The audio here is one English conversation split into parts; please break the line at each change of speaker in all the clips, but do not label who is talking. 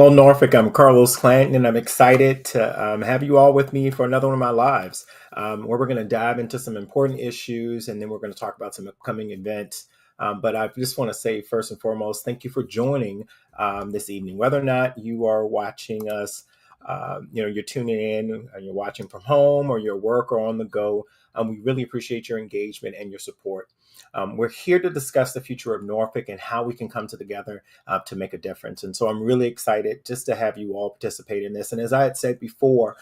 Hello, Norfolk. I'm Carlos Clanton, and I'm excited to have you all with me for another one of my lives, where we're going to dive into some important issues, and then we're going to talk about some upcoming events. But I just want to say, first and foremost, thank you for joining this evening. Whether or not you are watching us, you're tuning in, or you're watching from home, or your work, or on the go. We really appreciate your engagement and your support. We're here to discuss the future of Norfolk and how we can come together to make a difference. And so I'm really excited just to have you all participate in this. And as I had said before,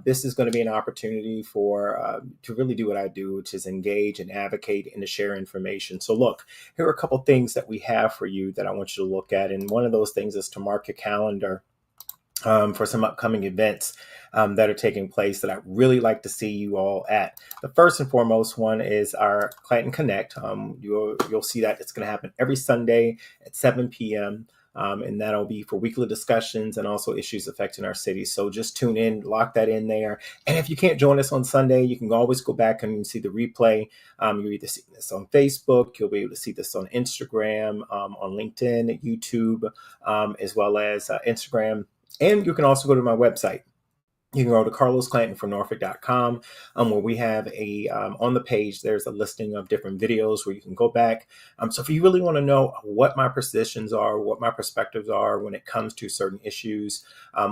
this is going to be an opportunity for to really do what I do, which is engage and advocate and to share information. So look, here are a couple things that we have for you that I want you to look at. And one of those things is to mark your calendar for some upcoming events that are taking place that I'd really like to see you all at. The first and foremost one is our Clanton Connect. You'll see that it's going to happen every Sunday at 7 p.m. And that'll be for weekly discussions and also issues affecting our city. So just tune in, lock that in there. And if you can't join us on Sunday, you can always go back and see the replay. You'll either see this on Facebook, you'll be able to see this on Instagram, on LinkedIn, YouTube, as well as Instagram. And you can also go to my website. You can go to carlosclantonfornorfolk.com, where we have on the page, there's a listing of different videos where you can go back. So if you really want to know what my positions are, what my perspectives are when it comes to certain issues,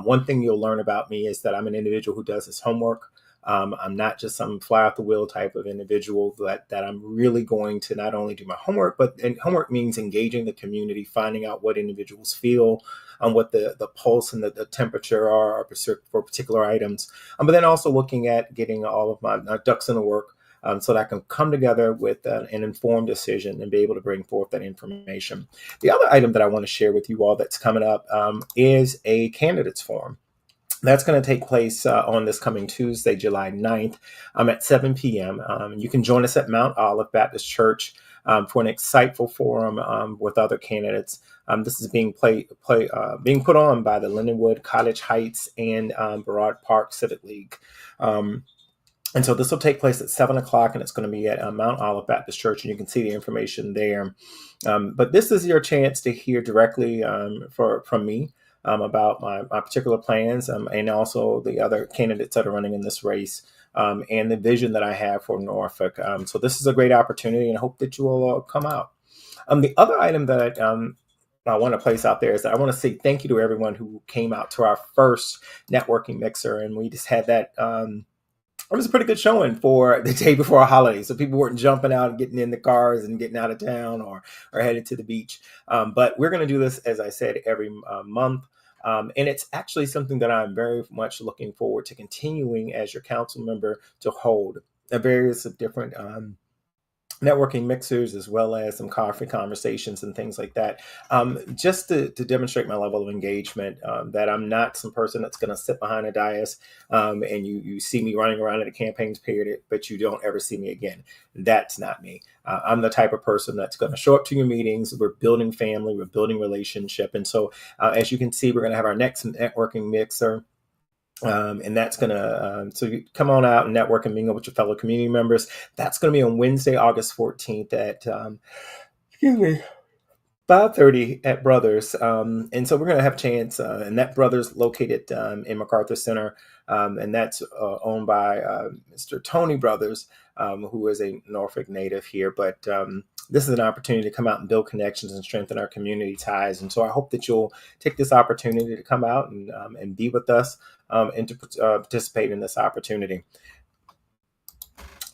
one thing you'll learn about me is that I'm an individual who does his homework. I'm not just some fly off the wheel type of individual that I'm really going to not only do my homework, and homework means engaging the community, finding out what individuals feel, what the pulse and the temperature are for particular items. But then also looking at getting all of my ducks in the work so that I can come together with an informed decision and be able to bring forth that information. The other item that I want to share with you all that's coming up is a candidates forum. That's going to take place on this coming Tuesday, July 9th at 7 p.m. You can join us at Mount Olive Baptist Church for an insightful forum with other candidates. This is being put on by the Lindenwood, College Heights, and Broad Park Civic League. And so this will take place at 7 o'clock, and it's going to be at Mount Olive Baptist Church, and you can see the information there. But this is your chance to hear directly from me. About my particular plans and also the other candidates that are running in this race and the vision that I have for Norfolk. So this is a great opportunity, and I hope that you will come out. The other item that I want to place out there is that I want to say thank you to everyone who came out to our first networking mixer, and we just had that. It was a pretty good showing for the day before a holiday. So people weren't jumping out and getting in the cars and getting out of town or headed to the beach. But we're going to do this, as I said, every month. And it's actually something that I'm very much looking forward to continuing as your council member to hold various different networking mixers, as well as some coffee conversations and things like that, just to demonstrate my level of engagement, that I'm not some person that's going to sit behind a dais and you see me running around at a campaigns period, but you don't ever see me again. That's not me. I'm the type of person that's going to show up to your meetings. We're building family, we're building relationship. And so as you can see, we're going to have our next networking mixer. And that's going to, so you come on out and network and mingle with your fellow community members. That's going to be on Wednesday, August 14th at, 5:30 at Brothers. And so we're going to have a chance, and that Brothers located in MacArthur Center. And that's owned by Mr. Tony Brothers, who is a Norfolk native here. But this is an opportunity to come out and build connections and strengthen our community ties. And so I hope that you'll take this opportunity to come out and be with us and to participate in this opportunity.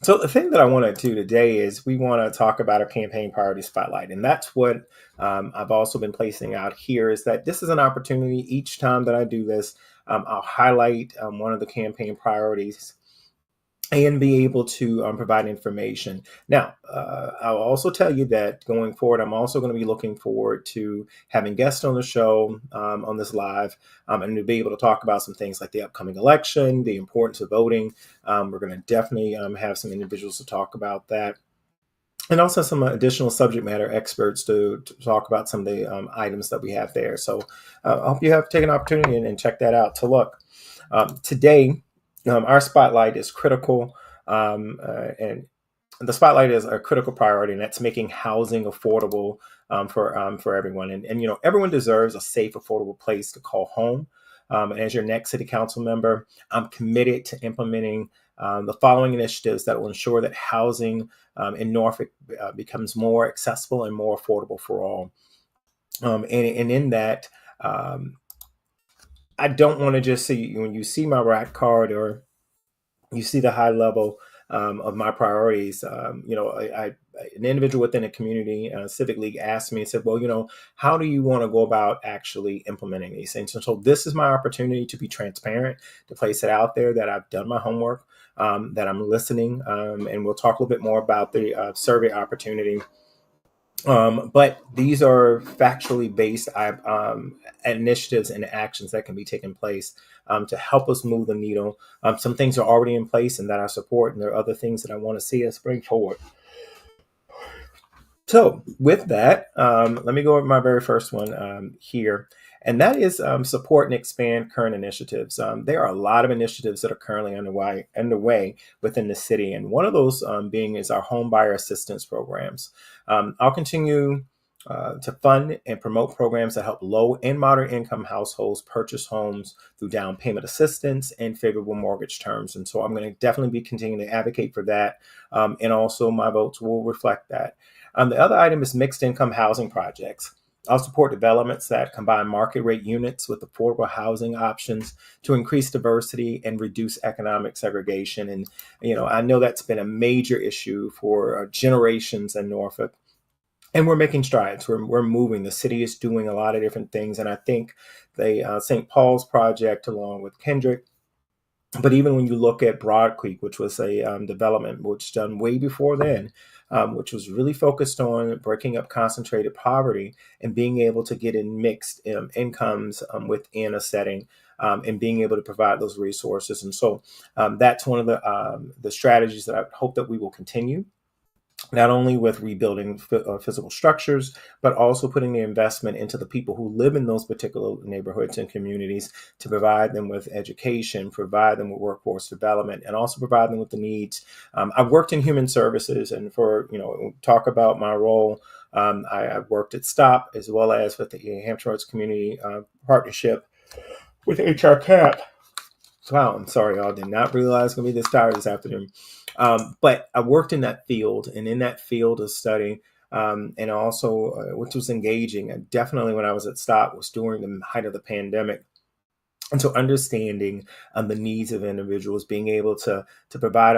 So the thing that I want to do today is we want to talk about our campaign priority spotlight. And that's what I've also been placing out here, is that this is an opportunity each time that I do this. I'll highlight one of the campaign priorities and be able to provide information. Now, I'll also tell you that going forward, I'm also going to be looking forward to having guests on the show on this live and to be able to talk about some things like the upcoming election, the importance of voting. We're going to definitely have some individuals to talk about that. And also some additional subject matter experts to talk about some of the items that we have there. So I hope you have taken an opportunity and check that out to look. Today, our spotlight is critical and the spotlight is a critical priority, and that's making housing affordable for everyone. And everyone deserves a safe, affordable place to call home. And as your next city council member, I'm committed to implementing the following initiatives that will ensure that housing in Norfolk becomes more accessible and more affordable for all. And in that, um, I don't want to just see when you see my rack card or you see the high level of my priorities. An individual within a community civic league asked me and said, "Well, how do you want to go about actually implementing these things?" And so this is my opportunity to be transparent, to place it out there that I've done my homework, that I'm listening, and we'll talk a little bit more about the survey opportunity. But these are factually based initiatives and actions that can be taken place to help us move the needle. Some things are already in place and that I support, and there are other things that I want to see us bring forward. So, with that, let me go over my very first one here, and that is support and expand current initiatives. There are a lot of initiatives that are currently underway within the city, and one of those being is our home buyer assistance programs. I'll continue to fund and promote programs that help low and moderate income households purchase homes through down payment assistance and favorable mortgage terms. And so I'm going to definitely be continuing to advocate for that, and also my votes will reflect that. The other item is mixed income housing projects. I'll support developments that combine market rate units with affordable housing options to increase diversity and reduce economic segregation. And, I know that's been a major issue for generations in Norfolk. And we're making strides. We're moving. The city is doing a lot of different things. And I think the St. Paul's project, along with Kendrick, but even when you look at Broad Creek, which was a development which done way before then, which was really focused on breaking up concentrated poverty and being able to get in mixed incomes within a setting, and being able to provide those resources. And so that's one of the strategies that I hope that we will continue, not only with rebuilding physical structures, but also putting the investment into the people who live in those particular neighborhoods and communities to provide them with education, provide them with workforce development, and also provide them with the needs. I've worked in human services, and for, talk about my role, I've worked at STOP as well as with the Hampton Roads Community Partnership with HR CAP. Wow, I'm sorry, y'all. Did not realize it's going to be this tired this afternoon. But I worked in that field, and in that field of study, and also, which was engaging. And definitely when I was at STOP was during the height of the pandemic. And so understanding the needs of individuals, being able to provide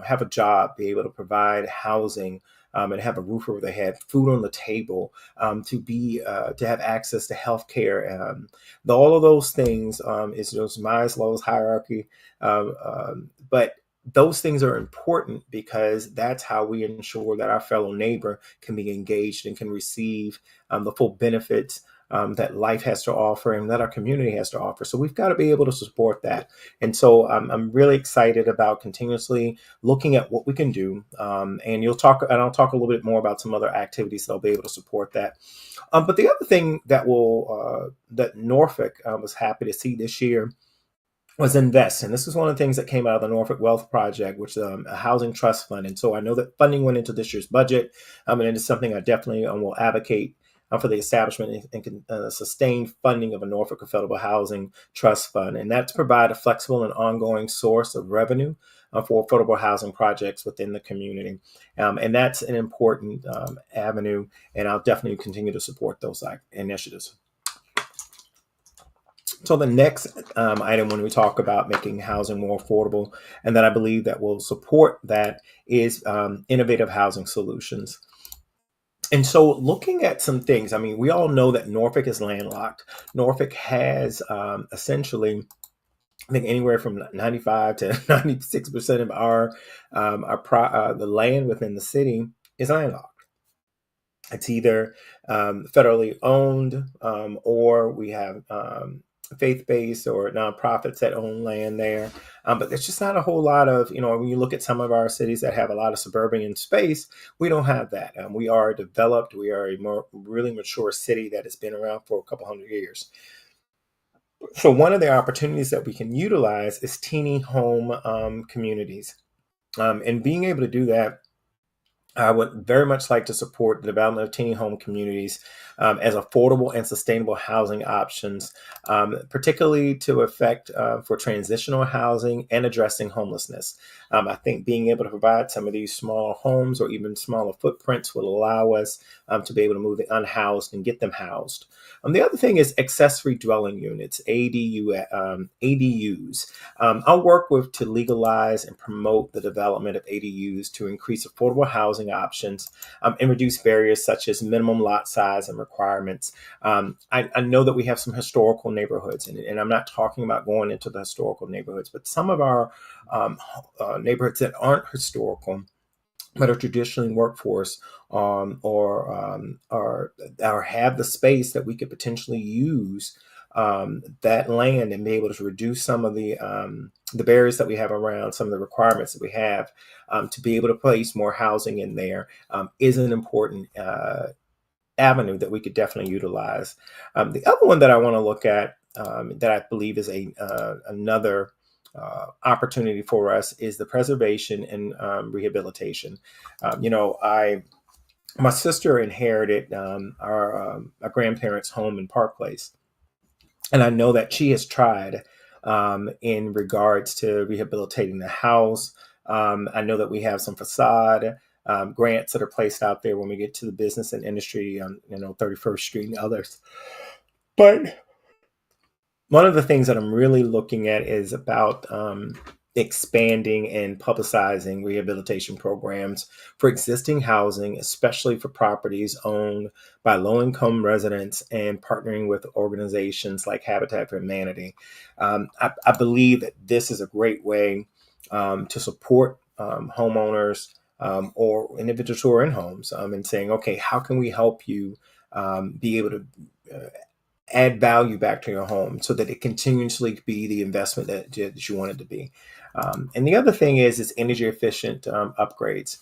have a job, be able to provide housing, and have a roof over their head, food on the table, to have access to healthcare. All of those things is just Maslow's hierarchy, but those things are important because that's how we ensure that our fellow neighbor can be engaged and can receive the full benefits that life has to offer and that our community has to offer. So we've got to be able to support that. And so I'm really excited about continuously looking at what we can do. And I'll talk a little bit more about some other activities that'll be able to support that. But the other thing that Norfolk was happy to see this year was invest. And this is one of the things that came out of the Norfolk Wealth Project, which is a housing trust fund. And so I know that funding went into this year's budget, and it is something I definitely will advocate for the establishment and sustained funding of a Norfolk Affordable Housing Trust Fund. And that's provide a flexible and ongoing source of revenue for affordable housing projects within the community. And that's an important avenue, and I'll definitely continue to support those initiatives. So the next item when we talk about making housing more affordable, and that I believe that will support that, is innovative housing solutions. And so looking at some things, I mean, we all know that Norfolk is landlocked. Norfolk has essentially, I think, anywhere from 95 to 96% of the land within the city is landlocked. It's either federally owned, or we have faith-based or nonprofits that own land there. But there's just not a whole lot of, when you look at some of our cities that have a lot of suburban space, we don't have that. We are developed. We are a really mature city that has been around for a couple hundred years. So one of the opportunities that we can utilize is teeny home communities. And being able to do that I would very much like to support the development of teeny home communities as affordable and sustainable housing options, particularly to affect for transitional housing and addressing homelessness. I think being able to provide some of these smaller homes or even smaller footprints will allow us to be able to move the unhoused and get them housed. The other thing is accessory dwelling units, ADUs. I'll work with to legalize and promote the development of ADUs to increase affordable housing options and reduce barriers such as minimum lot size and requirements. I know that we have some historical neighborhoods, and I'm not talking about going into the historical neighborhoods, but some of our neighborhoods that aren't historical but are traditionally workforce or have the space that we could potentially use that land and be able to reduce some of the barriers that we have around some of the requirements that we have to be able to place more housing in there is an important avenue that we could definitely utilize. The other one that I want to look at that I believe is another opportunity for us is the preservation and rehabilitation. I my sister inherited our grandparents' home in Park Place, and I know that she has tried in regards to rehabilitating the house. I know that we have some facade grants that are placed out there when we get to the business and industry on 31st Street and others. But one of the things that I'm really looking at is about expanding and publicizing rehabilitation programs for existing housing, especially for properties owned by low income residents, and partnering with organizations like Habitat for Humanity. I believe that this is a great way to support homeowners or individuals who are in homes and saying, okay, how can we help you be able to add value back to your home so that it continuously be the investment that you want it to be. And the other thing is energy efficient upgrades.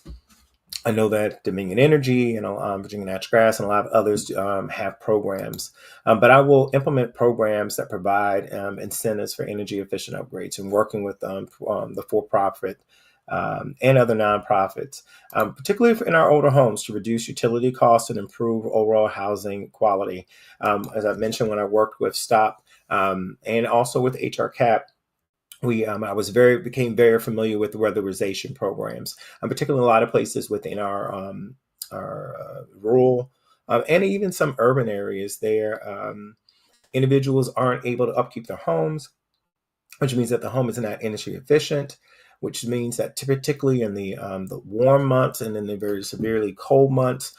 I know that Dominion Energy and Virginia Natural Gas and a lot of others have programs, but I will implement programs that provide incentives for energy efficient upgrades and working with the for-profit and other nonprofits, particularly in our older homes, to reduce utility costs and improve overall housing quality. As I mentioned, when I worked with STOP and also with HR CAP, I was became very familiar with weatherization programs, particularly in a lot of places within our rural and even some urban areas. There, individuals aren't able to upkeep their homes, which means that the home is not energy efficient, which means that particularly in the warm months and in the very severely cold months,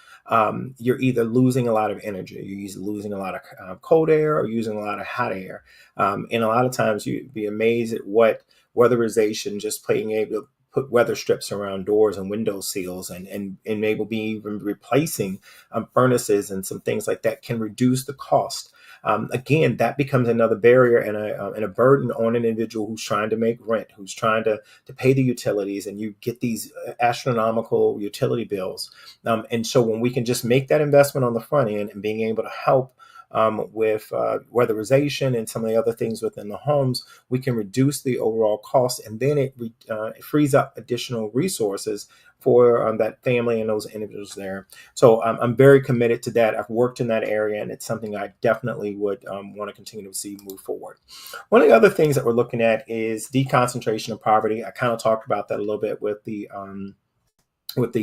you're either losing a lot of energy, you're either losing a lot of cold air or using a lot of hot air. And a lot of times you'd be amazed at what weatherization, just being able to put weather strips around doors and window seals and maybe be even replacing furnaces and some things like that can reduce the cost. Again, that becomes another barrier and a burden on an individual who's trying to make rent, who's trying to pay the utilities, and you get these astronomical utility bills. And so when we can just make that investment on the front end and being able to help with weatherization and some of the other things within the homes, we can reduce the overall cost, and then it frees up additional resources for that family and those individuals there. So I'm very committed to that. I've worked in that area, and it's something I definitely would want to continue to see move forward. One of the other things that we're looking at is deconcentration of poverty. I kind of talked about that a little bit with the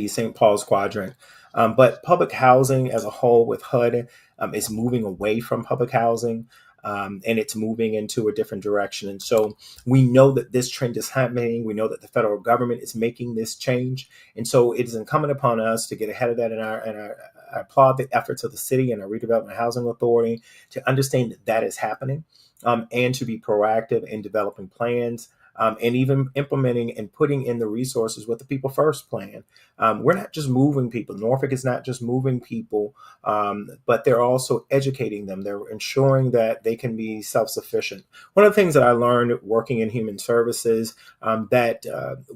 St. Paul's quadrant. But public housing as a whole with HUD is moving away from public housing. And it's moving into a different direction. And so we know that this trend is happening. We know that the federal government is making this change. And so it is incumbent upon us to get ahead of that. And I applaud the efforts of the city and our redevelopment housing authority to understand that that is happening and to be proactive in developing plans. And even implementing and putting in the resources with the People First plan. We're not just moving people. Norfolk is not just moving people, but they're also educating them. They're ensuring that they can be self-sufficient. One of the things that I learned working in human services, that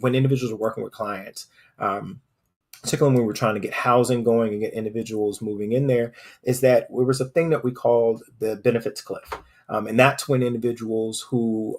when individuals are working with clients, particularly when we were trying to get housing going and get individuals moving in there, is that there was a thing that we called the benefits cliff. And that's when individuals who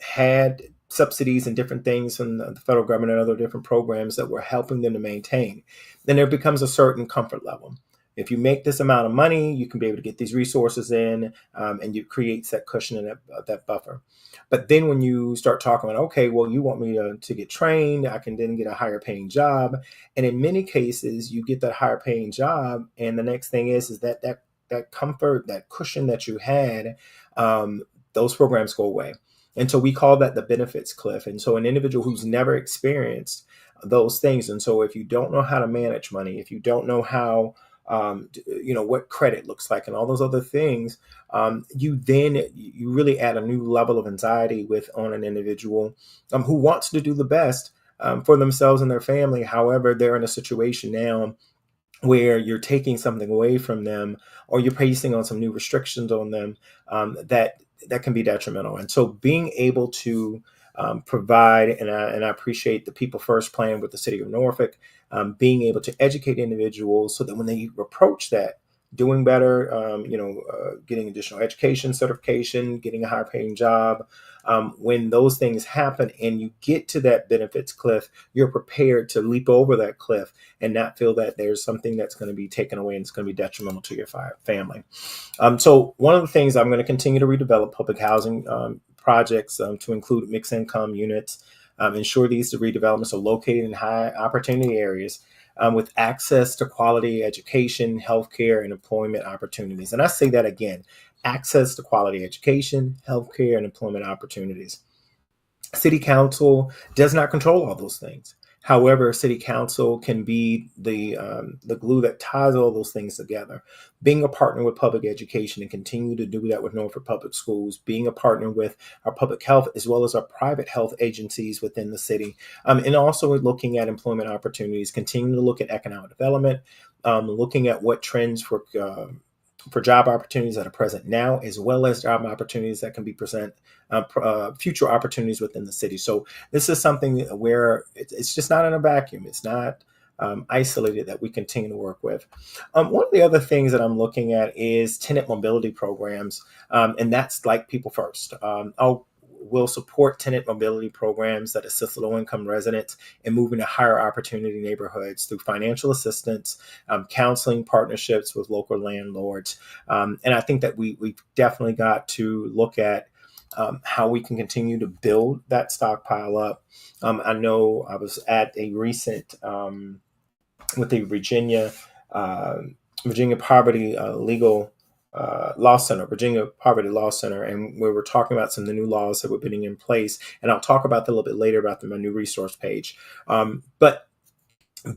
had subsidies and different things from the federal government and other different programs that we're helping them to maintain, then there becomes a certain comfort level. If you make this amount of money, you can be able to get these resources in, and it creates that cushion and that buffer. But then when you start talking about, okay, well, you want me to get trained, I can then get a higher paying job. And in many cases, you get that higher paying job. And the next thing is that comfort, that cushion that you had, those programs go away. And so we call that the benefits cliff. And so an individual who's never experienced those things, and so if you don't know how to manage money, if you don't know how, what credit looks like and all those other things, you really add a new level of anxiety with on an individual who wants to do the best for themselves and their family. However, they're in a situation now where you're taking something away from them, or you're placing on some new restrictions on them, that can be detrimental. And so being able to provide, and I appreciate the People First plan with the city of Norfolk, being able to educate individuals so that when they approach that, doing better, getting additional education, certification, getting a higher paying job, when those things happen and you get to that benefits cliff, you're prepared to leap over that cliff and not feel that there's something that's going to be taken away and it's going to be detrimental to your family. So one of the things, I'm going to continue to redevelop public housing projects to include mixed income units, ensure these redevelopments are located in high opportunity areas with access to quality education, healthcare, and employment opportunities. And I say that again, access to quality education, healthcare, and employment opportunities. City Council does not control all those things. However, City Council can be the glue that ties all those things together. Being a partner with public education and continue to do that with Norfolk Public Schools, being a partner with our public health as well as our private health agencies within the city, and also looking at employment opportunities, continuing to look at economic development, looking at what trends for job opportunities that are present now, as well as job opportunities that can be present, future opportunities within the city. So this is something where it's just not in a vacuum. It's not isolated, that we continue to work with. One of the other things that I'm looking at is tenant mobility programs, and that's like People First. Will support tenant mobility programs that assist low-income residents in moving to higher opportunity neighborhoods through financial assistance, counseling, partnerships with local landlords. And I think that we've definitely got to look at how we can continue to build that stockpile up. I know I was at a recent with the Virginia Poverty Legal Law Center, Virginia Poverty Law Center, and we were talking about some of the new laws that were putting in place. And I'll talk about that a little bit later about my new resource page. But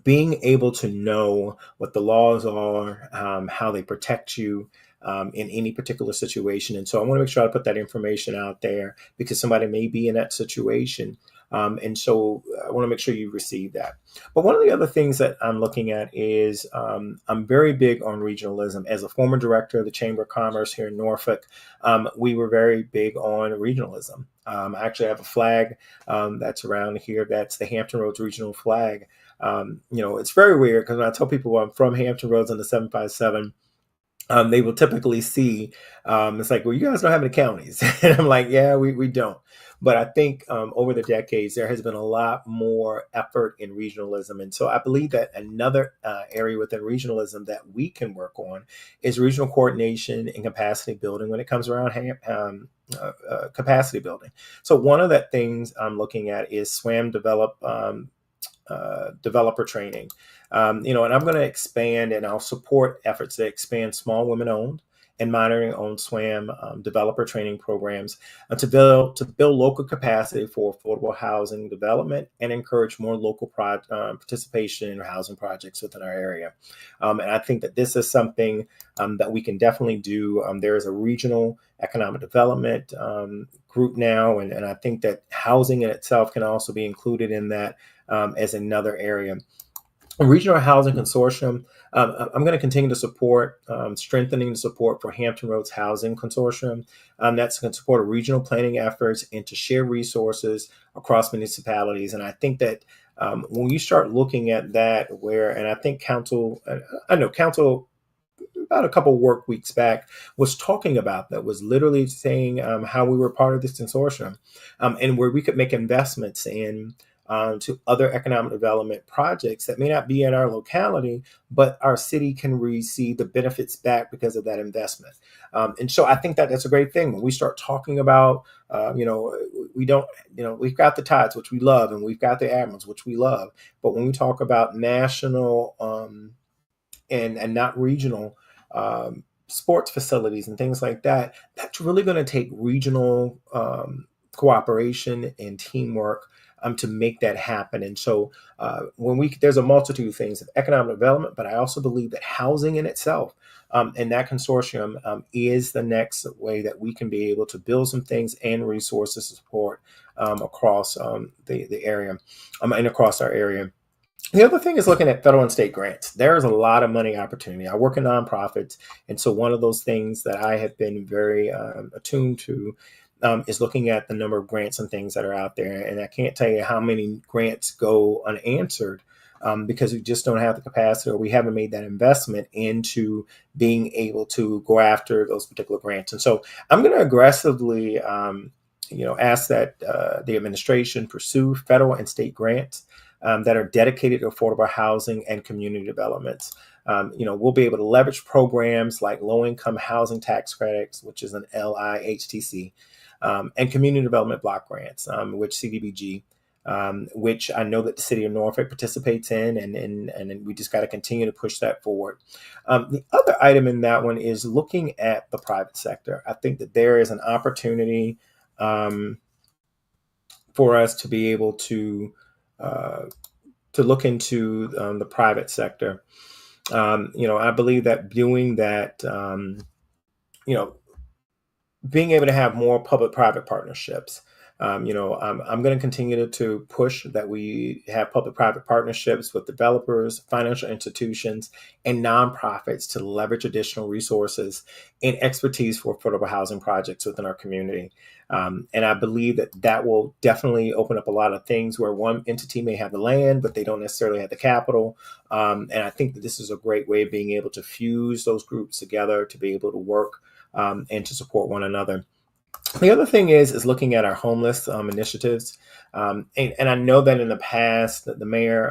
being able to know what the laws are, how they protect you in any particular situation. And so I want to make sure I put that information out there because somebody may be in that situation. And so I want to make sure you receive that. But one of the other things that I'm looking at is I'm very big on regionalism. As a former director of the Chamber of Commerce here in Norfolk, we were very big on regionalism. I actually have a flag that's around here. That's the Hampton Roads regional flag. It's very weird because when I tell people I'm from Hampton Roads on the 757, they will typically see, it's like, well, you guys don't have any counties. And I'm like, yeah, we don't. But I think over the decades, there has been a lot more effort in regionalism. And so I believe that another area within regionalism that we can work on is regional coordination and capacity building when it comes around capacity building. So one of the things I'm looking at is SWAM developer training. And I'm going to expand, and I'll support efforts to expand small women-owned and minority-owned SWAM developer training programs to build local capacity for affordable housing development and encourage more local participation in housing projects within our area. And I think that this is something that we can definitely do. There is a regional economic development group now, and I think that housing in itself can also be included in that as another area. A regional housing consortium, I'm going to continue to support strengthening the support for Hampton Roads Housing Consortium. That's going to support regional planning efforts and to share resources across municipalities. And I think that when you start looking at that, and I think council about a couple work weeks back was talking about that, was literally saying how we were part of this consortium, and where we could make investments in to other economic development projects that may not be in our locality, but our city can receive the benefits back because of that investment. And so I think that that's a great thing when we start talking about, we don't, we've got the Tides, which we love, and we've got the Admirals, which we love. But when we talk about national and not regional sports facilities and things like that, that's really going to take regional cooperation and teamwork to make that happen. And so there's a multitude of things of economic development, but I also believe that housing in itself and that consortium is the next way that we can be able to build some things and resources to support across the area and across our area. The other thing is looking at federal and state grants. There's a lot of money opportunity. I work in nonprofits, and so one of those things that I have been very attuned to is looking at the number of grants and things that are out there. And I can't tell you how many grants go unanswered because we just don't have the capacity, or we haven't made that investment into being able to go after those particular grants. And so I'm going to aggressively, ask that the administration pursue federal and state grants that are dedicated to affordable housing and community developments. We'll be able to leverage programs like low-income housing tax credits, which is an LIHTC, and community development block grants, which CDBG, which I know that the city of Norfolk participates in, and we just got to continue to push that forward. The other item in that one is looking at the private sector. I think that there is an opportunity for us to be able to look into the private sector. I believe that doing that, being able to have more public-private partnerships. I'm going to continue to push that we have public-private partnerships with developers, financial institutions, and nonprofits to leverage additional resources and expertise for affordable housing projects within our community. And I believe that that will definitely open up a lot of things where one entity may have the land, but they don't necessarily have the capital. And I think that this is a great way of being able to fuse those groups together to be able to work and to support one another. The other thing is looking at our homeless initiatives, and I know that in the past that the mayor,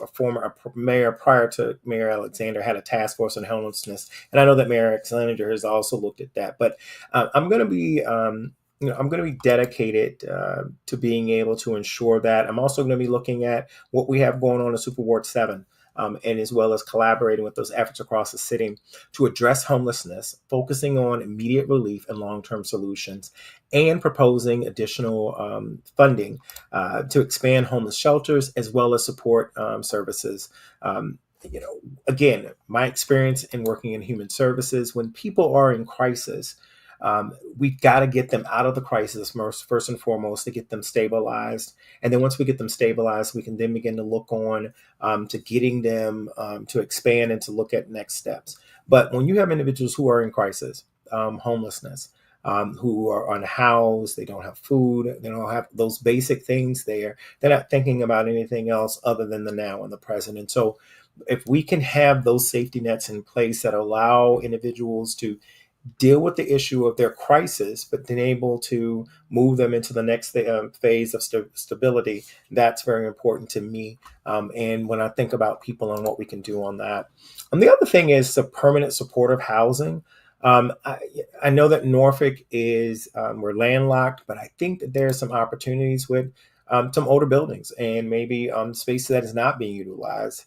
a former mayor prior to Mayor Alexander, had a task force on homelessness, and I know that Mayor Alexander has also looked at that. But I'm going to be I'm going to be dedicated to being able to ensure that. I'm also going to be looking at what we have going on in Super Ward 7. And as well as collaborating with those efforts across the city to address homelessness, focusing on immediate relief and long-term solutions, and proposing additional funding to expand homeless shelters as well as support services. Again, my experience in working in human services, when people are in crisis, we've got to get them out of the crisis first and foremost, to get them stabilized. And then once we get them stabilized, we can then begin to look on to getting them to expand and to look at next steps. But when you have individuals who are in crisis, homelessness, who are unhoused, they don't have food, they don't have those basic things there, they're not thinking about anything else other than the now and the present. And so if we can have those safety nets in place that allow individuals to deal with the issue of their crisis, but then able to move them into the next phase of stability, that's very important to me. And when I think about people and what we can do on that. And the other thing is the permanent supportive housing. I know that Norfolk is, we're landlocked, but I think that there are some opportunities with some older buildings and maybe space that is not being utilized.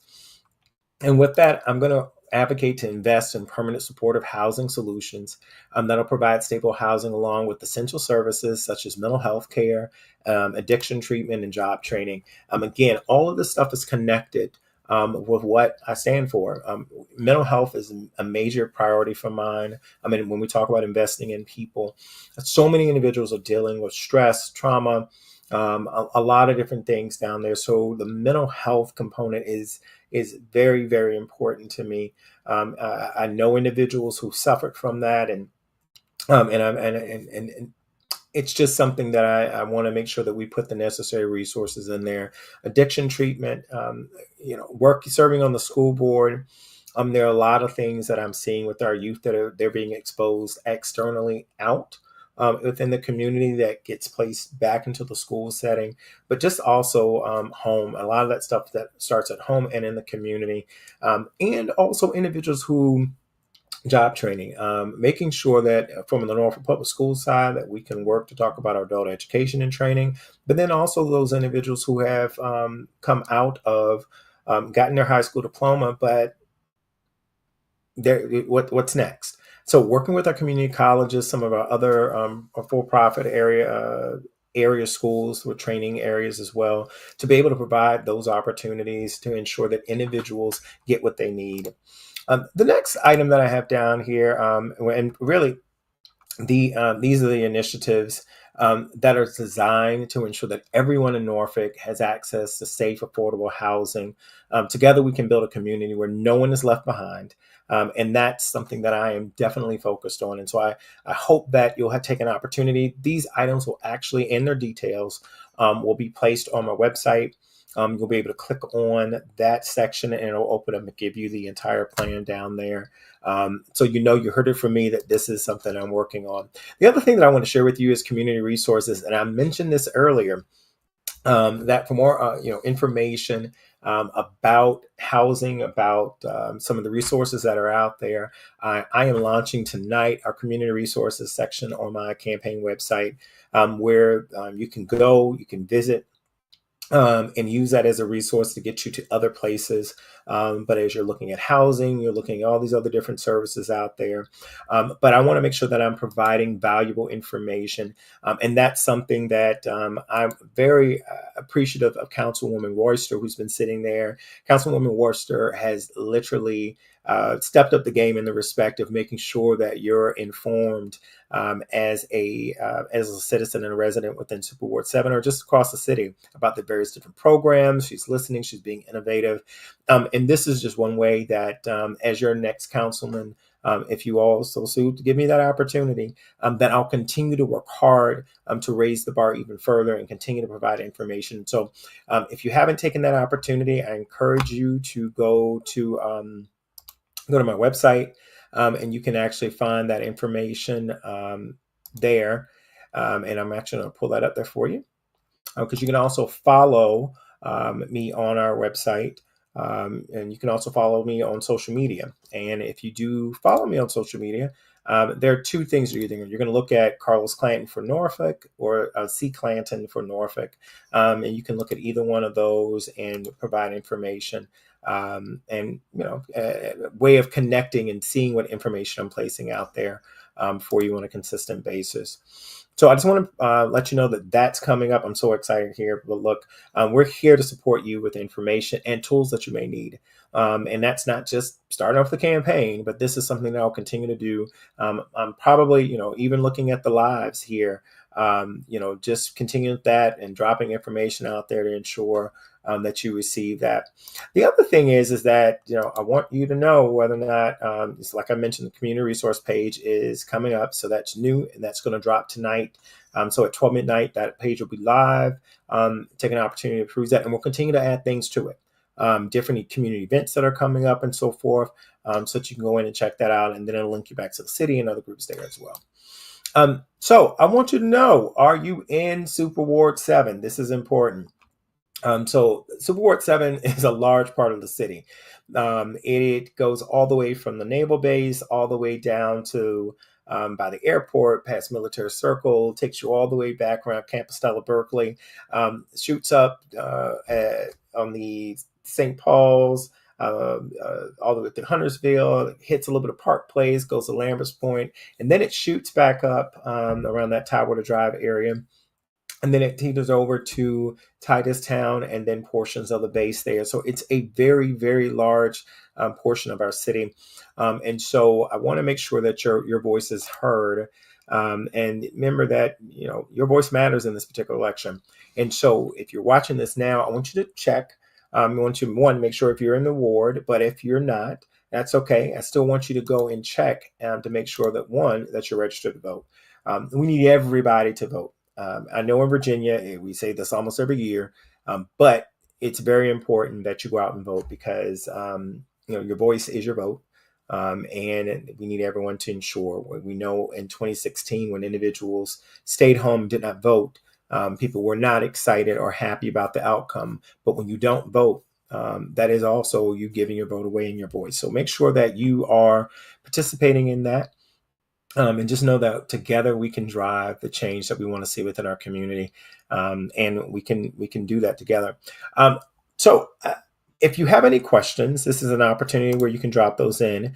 And with that, I'm going to advocate to invest in permanent supportive housing solutions that'll provide stable housing along with essential services such as mental health care, addiction treatment, and job training. Again, all of this stuff is connected with what I stand for. Mental health is a major priority for mine. I mean, when we talk about investing in people, so many individuals are dealing with stress, trauma, a lot of different things down there. So the mental health component is very, very important to me. I know individuals who suffered from that, and it's just something that I want to make sure that we put the necessary resources in there. Addiction treatment, work serving on the school board. There are a lot of things that I'm seeing with our youth that they're being exposed externally out within the community that gets placed back into the school setting, but just also home. A lot of that stuff that starts at home and in the community, and also individuals who job training, making sure that from the Norfolk Public School side that we can work to talk about our adult education and training, but then also those individuals who have come out of gotten their high school diploma, but what's next? So working with our community colleges, some of our other for-profit area schools with training areas as well, to be able to provide those opportunities to ensure that individuals get what they need. The next item that I have down here, and really these are the initiatives that are designed to ensure that everyone in Norfolk has access to safe, affordable housing. Together, we can build a community where no one is left behind. And that's something that I am definitely focused on. And so I hope that you'll have take an opportunity. These items will actually, in their details, will be placed on my website. You'll be able to click on that section and it'll open up and give you the entire plan down there. So you heard it from me that this is something I'm working on. The other thing that I want to share with you is community resources, and I mentioned this earlier. That for more information about housing, about some of the resources that are out there, I am launching tonight our community resources section on my campaign website, where you can go, you can visit, and use that as a resource to get you to other places. But as you're looking at housing, you're looking at all these other different services out there. But I want to make sure that I'm providing valuable information. And that's something that I'm very appreciative of Councilwoman Royster, who's been sitting there. Councilwoman Royster has literally stepped up the game in the respect of making sure that you're informed as a citizen and a resident within Super Ward 7 or just across the city about the various different programs. She's listening, she's being innovative. And this is just one way that as your next councilman, if you also so to give me that opportunity, that I'll continue to work hard to raise the bar even further and continue to provide information. So if you haven't taken that opportunity, I encourage you to go to my website, and you can actually find that information there. And I'm actually going to pull that up there for you, because you can also follow me on our website. And you can also follow me on social media. And if you do follow me on social media, there are two things you're doing. You're going to look at Carlos Clanton for Norfolk or C. Clanton for Norfolk. And you can look at either one of those and provide information. And a way of connecting and seeing what information I'm placing out there for you on a consistent basis. So I just want to let you know that that's coming up. I'm so excited here. But look, we're here to support you with information and tools that you may need. And that's not just starting off the campaign, but this is something that I'll continue to do. I'm probably, even looking at the lives here, just continuing that and dropping information out there to ensure that you receive that. The other thing is that, I want you to know whether or not, it's like I mentioned, the community resource page is coming up. So that's new and that's going to drop tonight. So at 12 midnight, that page will be live. Take an opportunity to peruse that, and we'll continue to add things to it. Different community events that are coming up and so forth, so that you can go in and check that out, and then it'll link you back to the city and other groups there as well. So I want you to know, are you in Super Ward 7? This is important. So Super Ward 7 is a large part of the city. It goes all the way from the naval base all the way down to by the airport, past Military Circle, takes you all the way back around Campus Stella Berkeley, shoots up on the St. Paul's, all the way to Huntersville, hits a little bit of Park Place, goes to Lambert's Point, and then it shoots back up around that Tidewater Drive area. And then it teeters over to Titustown and then portions of the base there. So it's a very, very large portion of our city. And so I want to make sure that your voice is heard. And remember that, your voice matters in this particular election. And so if you're watching this now, I want you to check. I want you, one, make sure if you're in the ward, but if you're not, that's okay. I still want you to go and check to make sure that, one, that you're registered to vote. We need everybody to vote. I know in Virginia, we say this almost every year, but it's very important that you go out and vote because, your voice is your vote. And we need everyone to ensure. We know in 2016, when individuals stayed home, did not vote, people were not excited or happy about the outcome. But when you don't vote, that is also you giving your vote away and your voice. So make sure that you are participating in that. And just know that together we can drive the change that we want to see within our community, and we can do that together. Um, so, if you have any questions, this is an opportunity where you can drop those in.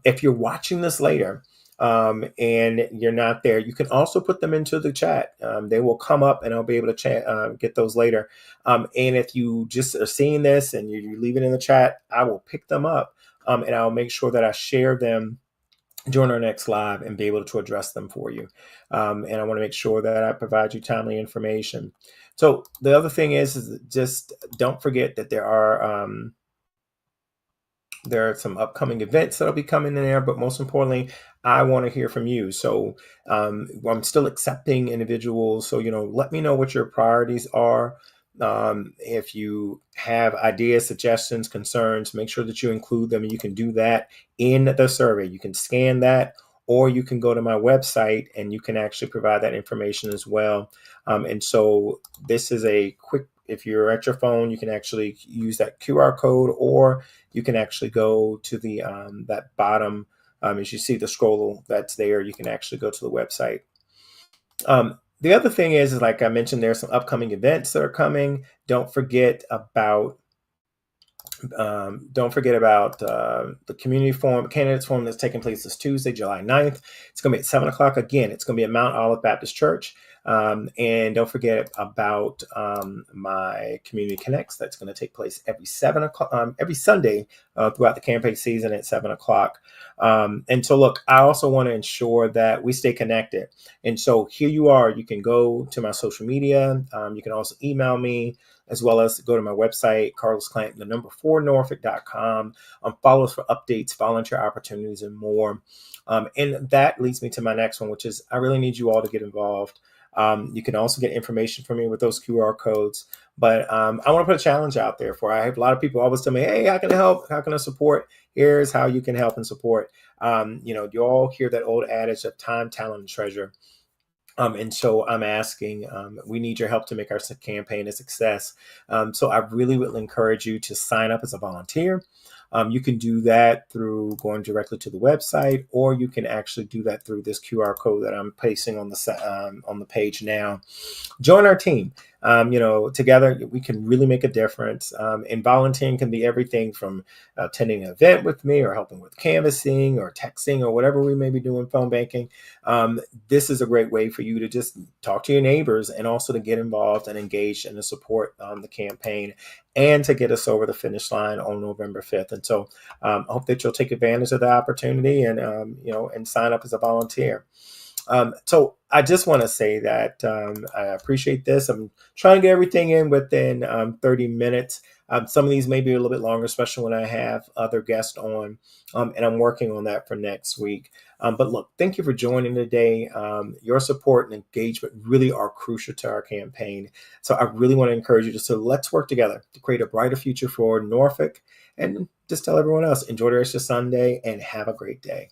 If you're watching this later and you're not there, you can also put them into the chat. They will come up, and I'll be able to get those later. And if you just are seeing this and you leave it in the chat, I will pick them up, and I'll make sure that I share them during our next live and be able to address them for you. And I want to make sure that I provide you timely information. So the other thing is just don't forget that there are some upcoming events that'll be coming in there, but most importantly, I want to hear from you. So I'm still accepting individuals. So, let me know what your priorities are. If you have ideas, suggestions, concerns, make sure that you include them. And you can do that in the survey. You can scan that, or you can go to my website and you can actually provide that information as well. And so this is a quick, if you're at your phone, you can actually use that QR code, or you can actually go to the that bottom, as you see the scroll that's there, you can actually go to the website. The other thing is like I mentioned, there's some upcoming events that are coming. Don't forget about the community forum, candidates forum that's taking place this Tuesday, July 9th. It's going to be at 7 o'clock. Again, it's going to be at Mount Olive Baptist Church. And don't forget about my Community Connects. That's going to take place every 7 o'clock, every Sunday throughout the campaign season at 7 o'clock. And so, look, I also want to ensure that we stay connected. And so here you are. You can go to my social media. You can also email me, as well as go to my website, Carlos Clanton, the number 4 Norfolk.com. Follow us for updates, volunteer opportunities, and more. And that leads me to my next one, which is I really need you all to get involved. You can also get information from me with those QR codes. But I want to put a challenge out there for. I have a lot of people always tell me, hey, how can I help? How can I support? Here's how you can help and support. You all hear that old adage of time, talent, and treasure. And so I'm asking, we need your help to make our campaign a success. So I really would encourage you to sign up as a volunteer. You can do that through going directly to the website, or you can actually do that through this QR code that I'm pasting on the page now. Join our team. Together we can really make a difference. And volunteering can be everything from attending an event with me, or helping with canvassing, or texting, or whatever we may be doing, phone banking. This is a great way for you to just talk to your neighbors, and also to get involved and engaged and to support the campaign, and to get us over the finish line on November 5th. And so I hope that you'll take advantage of the opportunity and sign up as a volunteer. So I just want to say that I appreciate this. I'm trying to get everything in within 30 minutes. Some of these may be a little bit longer, especially when I have other guests on, and I'm working on that for next week. But look, thank you for joining today. Your support and engagement really are crucial to our campaign. So I really want to encourage you let's work together to create a brighter future for Norfolk, and just tell everyone else, enjoy the rest of Sunday and have a great day.